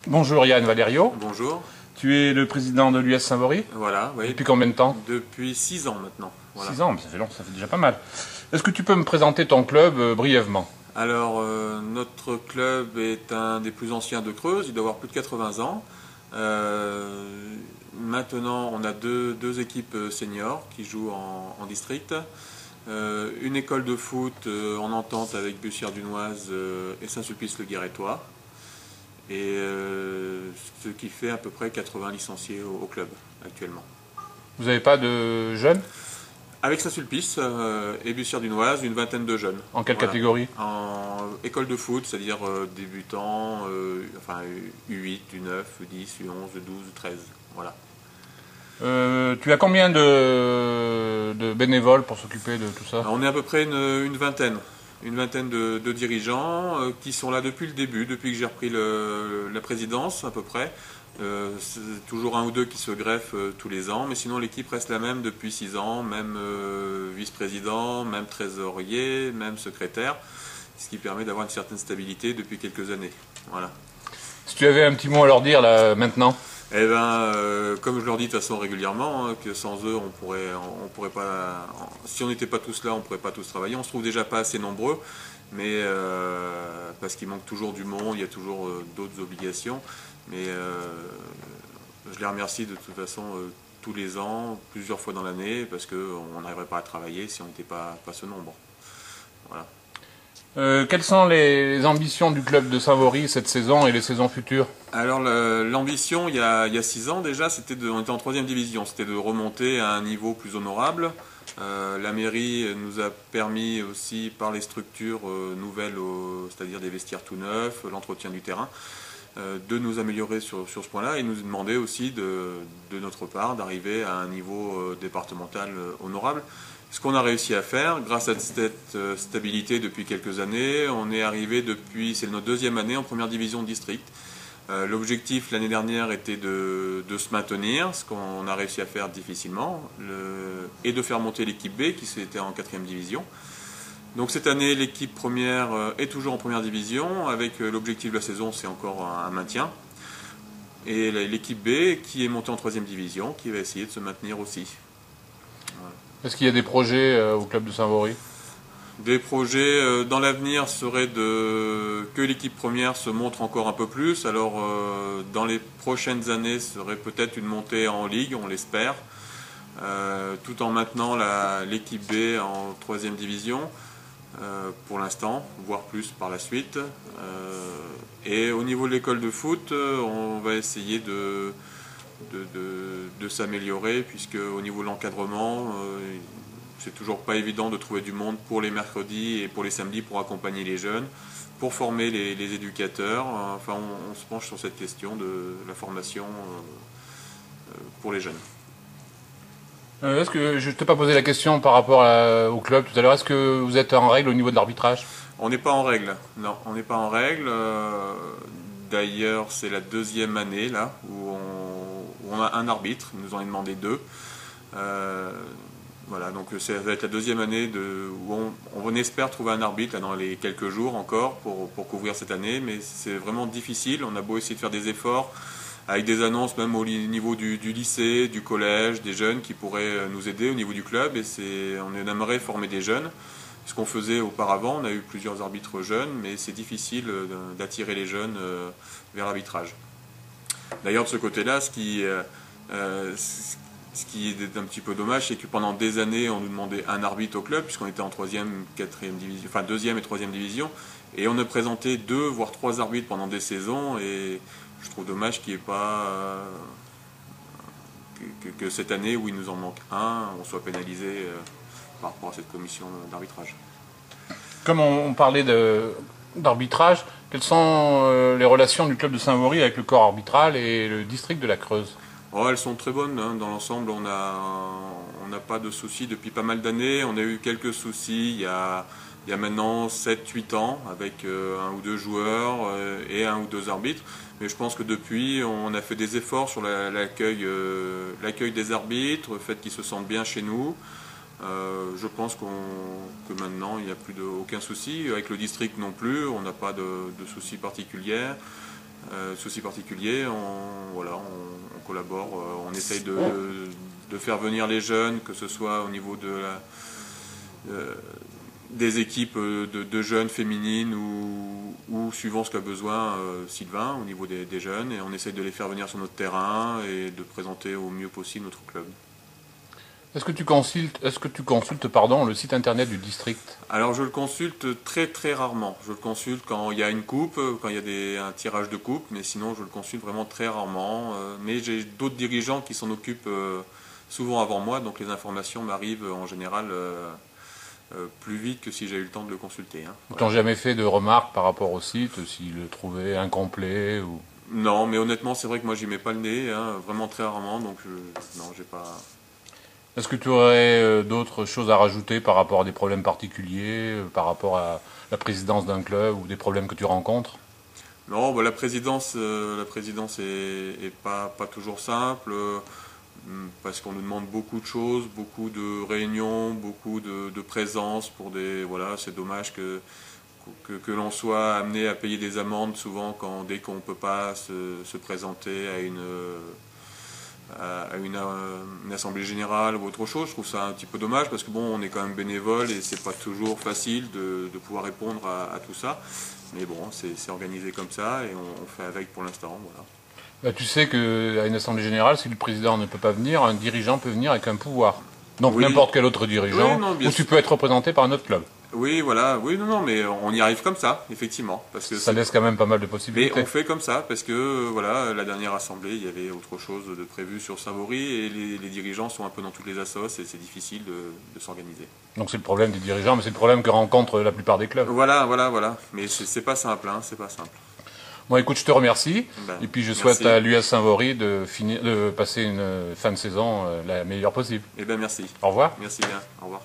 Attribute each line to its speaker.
Speaker 1: Bonjour Yann Valerio,
Speaker 2: Bonjour.
Speaker 1: tu es le président de l'US Saint-Vaury.
Speaker 2: Voilà, oui.
Speaker 1: Depuis combien de temps?
Speaker 2: Depuis 6 ans maintenant. Voilà.
Speaker 1: 6 ans, mais ça fait long, ça fait déjà pas mal. Est-ce que tu peux me présenter ton club brièvement?
Speaker 2: Alors, notre club est un des plus anciens de Creuse, il doit avoir plus de 80 ans. Maintenant, on a deux équipes seniors qui jouent en district. Une école de foot en entente avec Bussière-Dunoise et Saint-Sulpice-le-Guérétois. Et ce qui fait à peu près 80 licenciés au club actuellement.
Speaker 1: Vous n'avez pas de jeunes?
Speaker 2: Avec Saint-Sulpice et Bussière-Dunoise, une vingtaine de jeunes.
Speaker 1: En quelle
Speaker 2: Voilà.
Speaker 1: catégorie?
Speaker 2: En école de foot, c'est-à-dire débutants, enfin U8, U9, U10, U11, U12, U13. Voilà.
Speaker 1: Tu as combien de bénévoles pour s'occuper de tout ça?
Speaker 2: Alors, on est à peu près une vingtaine. Une vingtaine de dirigeants qui sont là depuis le début, depuis que j'ai repris la présidence à peu près. C'est toujours un ou deux qui se greffent tous les ans, mais sinon l'équipe reste la même depuis 6 ans, même vice-président, même trésorier, même secrétaire, ce qui permet d'avoir une certaine stabilité depuis quelques années. Voilà.
Speaker 1: Si tu avais un petit mot à leur dire là maintenant?
Speaker 2: Eh ben, comme je leur dis de toute façon régulièrement, que sans eux, on pourrait pas. Si on n'était pas tous là, on pourrait pas tous travailler. On se trouve déjà pas assez nombreux, mais parce qu'il manque toujours du monde, il y a toujours d'autres obligations. Mais je les remercie de toute façon tous les ans, plusieurs fois dans l'année, parce qu'on n'arriverait pas à travailler si on n'était pas ce nombre. Voilà.
Speaker 1: Quelles sont les ambitions du club de Saint-Vaury cette saison et les saisons futures?
Speaker 2: Alors l'ambition, il y a 6 ans déjà, on était en 3e division, c'était de remonter à un niveau plus honorable. La mairie nous a permis aussi par les structures nouvelles, c'est-à-dire des vestiaires tout neufs, l'entretien du terrain, de nous améliorer sur ce point-là et nous demander aussi de notre part d'arriver à un niveau départemental honorable. Ce qu'on a réussi à faire, grâce à cette stabilité depuis quelques années, on est arrivé c'est notre 2e année en première division de district. L'objectif l'année dernière était de se maintenir, ce qu'on a réussi à faire difficilement, et de faire monter l'équipe B qui était en 4e division. Donc cette année, l'équipe première est toujours en première division, avec l'objectif de la saison, c'est encore un maintien. Et l'équipe B qui est montée en 3e division, qui va essayer de se maintenir aussi.
Speaker 1: Voilà. Est-ce qu'il y a des projets au club de Saint-Vaury?
Speaker 2: Des projets dans l'avenir seraient que l'équipe première se montre encore un peu plus. Alors dans les prochaines années, serait peut-être une montée en Ligue, on l'espère, tout en maintenant l'équipe B en 3e division pour l'instant, voire plus par la suite. Et au niveau de l'école de foot, on va essayer de s'améliorer, puisque au niveau de l'encadrement, c'est toujours pas évident de trouver du monde pour les mercredis et pour les samedis pour accompagner les jeunes, pour former les éducateurs. Enfin, on se penche sur cette question de la formation pour les jeunes.
Speaker 1: Est-ce que je ne t'ai pas posé la question par rapport au club tout à l'heure? Est-ce que vous êtes en règle au niveau de l'arbitrage?
Speaker 2: On n'est pas en règle. Non, on n'est pas en règle. D'ailleurs, c'est la 2e année là où on a un arbitre. Ils nous en ont demandé 2. Voilà, donc ça va être la 2e année où on espère trouver un arbitre là, dans les quelques jours encore pour couvrir cette année, mais c'est vraiment difficile. On a beau essayer de faire des efforts avec des annonces même au niveau du lycée, du collège, des jeunes qui pourraient nous aider au niveau du club, et on aimerait former des jeunes. Ce qu'on faisait auparavant, on a eu plusieurs arbitres jeunes, mais c'est difficile d'attirer les jeunes vers l'arbitrage. D'ailleurs, de ce côté-là, ce qui est un petit peu dommage, c'est que pendant des années, on nous demandait un arbitre au club, puisqu'on était en 3e, 4e division, enfin 2e et 3e division, et on a présenté 2 voire 3 arbitres pendant des saisons, et je trouve dommage qu'il n'y ait pas que cette année où il nous en manque un, on soit pénalisé par rapport à cette commission d'arbitrage.
Speaker 1: Comme on parlait d'arbitrage, quelles sont les relations du club de Saint-Vaury avec le corps arbitral et le district de la Creuse?
Speaker 2: Oh, elles sont très bonnes, hein. Dans l'ensemble, on n'a pas de soucis depuis pas mal d'années. On a eu quelques soucis il y a maintenant 7-8 ans avec un ou deux joueurs et un ou deux arbitres. Mais je pense que depuis, on a fait des efforts sur l'accueil des arbitres, le fait qu'ils se sentent bien chez nous. Je pense que maintenant, il n'y a plus aucun souci. Avec le district non plus, on n'a pas de soucis particuliers. souci particulier, on collabore, on essaye de faire venir les jeunes, que ce soit au niveau des équipes de jeunes féminines ou suivant ce qu'a besoin Sylvain au niveau des jeunes, et on essaye de les faire venir sur notre terrain et de présenter au mieux possible notre club.
Speaker 1: Est-ce que tu consultes pardon, le site internet du district?
Speaker 2: Alors je le consulte très très rarement. Je le consulte quand il y a une coupe, quand il y a un tirage de coupe, mais sinon je le consulte vraiment très rarement. Mais j'ai d'autres dirigeants qui s'en occupent souvent avant moi, donc les informations m'arrivent en général plus vite que si j'ai eu le temps de le consulter. Hein.
Speaker 1: Ils t'ont jamais fait de remarques par rapport au site, s'ils le trouvaient incomplet ou...
Speaker 2: Non, mais honnêtement c'est vrai que moi j'y mets pas le nez, hein, vraiment très rarement, donc non, j'ai pas...
Speaker 1: Est-ce que tu aurais d'autres choses à rajouter par rapport à des problèmes particuliers, par rapport à la présidence d'un club ou des problèmes que tu rencontres?
Speaker 2: Non, bah, la présidence est pas toujours simple, parce qu'on nous demande beaucoup de choses, beaucoup de réunions, beaucoup de présence pour des... Voilà, c'est dommage que l'on soit amené à payer des amendes souvent dès qu'on ne peut pas se présenter à une assemblée générale ou autre chose. Je trouve ça un petit peu dommage parce que bon, on est quand même bénévole et c'est pas toujours facile de pouvoir répondre à tout ça. Mais bon, c'est organisé comme ça et on fait avec pour l'instant. Voilà.
Speaker 1: Bah, tu sais qu'à une assemblée générale, si le président ne peut pas venir, un dirigeant peut venir avec un pouvoir. Donc
Speaker 2: Oui.
Speaker 1: n'importe quel autre dirigeant,
Speaker 2: Oui, non, bien
Speaker 1: ou tu
Speaker 2: sûr.
Speaker 1: peux être représenté par un autre club.
Speaker 2: Oui, voilà, oui, non, mais on y arrive comme ça, effectivement. Parce que
Speaker 1: Ça laisse quand même pas mal de
Speaker 2: mais
Speaker 1: possibilités.
Speaker 2: on fait comme ça parce que voilà, la dernière assemblée, il y avait autre chose de prévu sur Saint-Vaury et les dirigeants sont un peu dans toutes les assos et c'est difficile de s'organiser.
Speaker 1: Donc c'est le problème des dirigeants, mais c'est le problème que rencontrent la plupart des clubs.
Speaker 2: Voilà. Mais c'est pas simple, hein, c'est pas simple.
Speaker 1: Bon, écoute, je te remercie.
Speaker 2: Ben,
Speaker 1: Et puis je
Speaker 2: merci.
Speaker 1: souhaite à l'US Saint-Vaury de passer une fin de saison la meilleure possible.
Speaker 2: Eh bien, merci.
Speaker 1: Au revoir.
Speaker 2: Merci bien. Au revoir.